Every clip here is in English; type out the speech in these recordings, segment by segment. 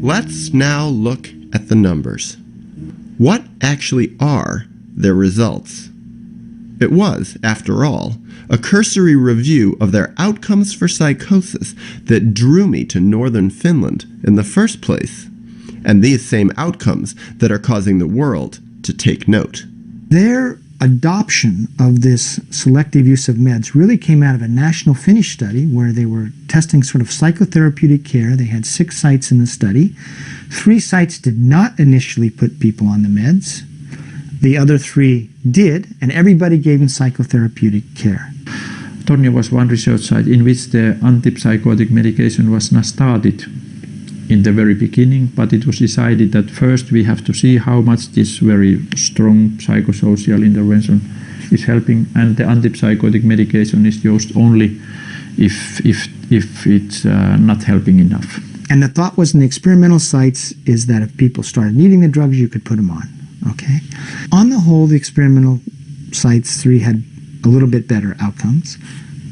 Let's now look at the numbers. What actually are their results? It was, after all, a cursory review of their outcomes for psychosis that drew me to northern Finland in the first place, and these same outcomes that are causing the world to take note. Their adoption of this selective use of meds really came out of a national Finnish study where they were testing sort of psychotherapeutic care. They had 6 sites in the study. 3 sites did not initially put people on the meds. The other 3 did, and everybody gave them psychotherapeutic care. Tornio was one research site in which the antipsychotic medication was not started in the very beginning, but it was decided that first we have to see how much this very strong psychosocial intervention is helping, and the antipsychotic medication is used only if it's not helping enough. And the thought was in the experimental sites is that if people started needing the drugs, you could put them on. Okay. On the whole, the experimental sites, 3 had a little bit better outcomes.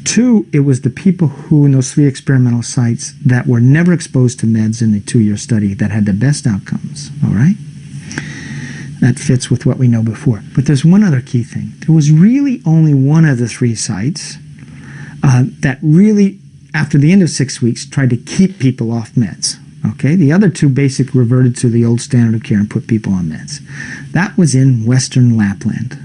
2, it was the people who in those 3 experimental sites that were never exposed to meds in the 2-year study that had the best outcomes. All right. That fits with what we know before. But there's one other key thing. There was really only one of the 3 sites that really, after the end of 6 weeks, tried to keep people off meds. Okay, the other 2 basically reverted to the old standard of care and put people on meds. That was in Western Lapland.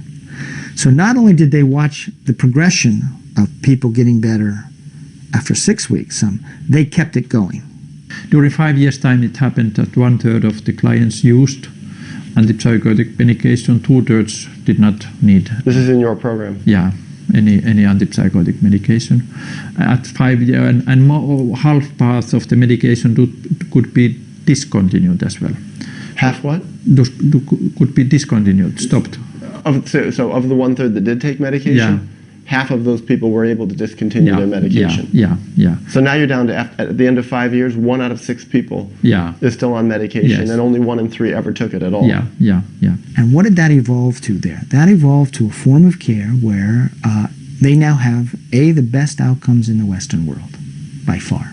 So not only did they watch the progression of people getting better after 6 weeks, they kept it going. During 5 years' time, it happened that 1/3 of the clients used antipsychotic medication, 2/3 did not need. This is in your program? Yeah. Any antipsychotic medication. At 5 years, and half part of the medication could be discontinued as well. Half what? Could be discontinued, stopped. So of the 1/3 that did take medication, yeah. Half of those people were able to discontinue their medication. Yeah. So now you're down to, at the end of 5 years, 1 out of 6 people is still on medication, yes. and only 1 in 3 ever took it at all. Yeah. And what did that evolve to there? That evolved to a form of care where they now have, the best outcomes in the Western world, by far.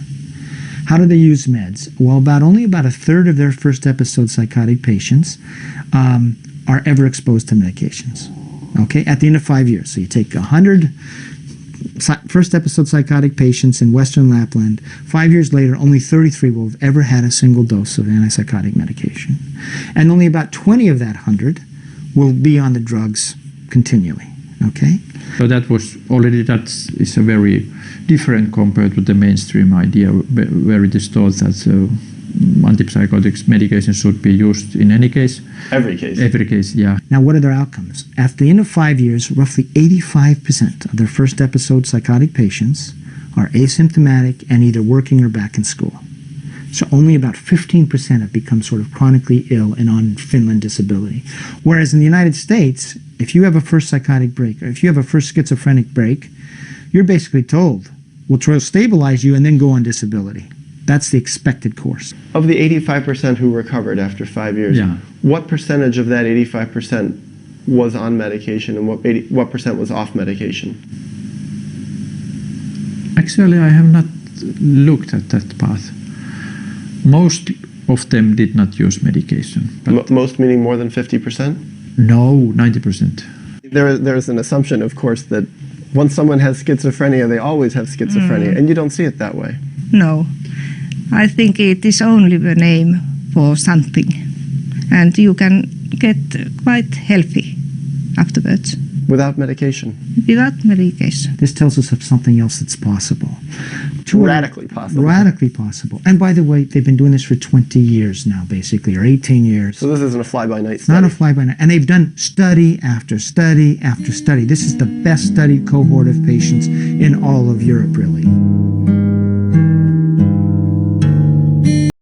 How do they use meds? Well, only about 1/3 of their first episode psychotic patients are ever exposed to medications. Okay, at the end of 5 years. So you take 100 first episode psychotic patients in Western Lapland. 5 years later, only 33 will have ever had a single dose of antipsychotic medication. And only about 20 of that 100 will be on the drugs continually. Okay? So that is a very different compared to the mainstream idea where it is thought that antipsychotics medication should be used in any case. Every case. Every case, yeah. Now, what are their outcomes? At the end of 5 years, roughly 85% of their first episode psychotic patients are asymptomatic and either working or back in school. So only about 15% have become sort of chronically ill and on Finland disability. Whereas in the United States, if you have a first psychotic break, or if you have a first schizophrenic break, you're basically told, we'll try to stabilize you and then go on disability. That's the expected course. Of the 85% who recovered after 5 years, what percentage of that 85% was on medication and what percent was off medication? Actually, I have not looked at that path. Most of them did not use medication. Most meaning more than 50%? No, 90%. There's an assumption, of course, that once someone has schizophrenia, they always have schizophrenia, and you don't see it that way. No. I think it is only the name for something, and you can get quite healthy afterwards. Without medication? Without medication. This tells us of something else that's possible. Radically possible. Radically possible. And by the way, they've been doing this for 20 years now, basically, or 18 years. So this isn't a fly-by-night study? It's not a fly-by-night. And they've done study after study after study. This is the best studied cohort of patients in all of Europe, really.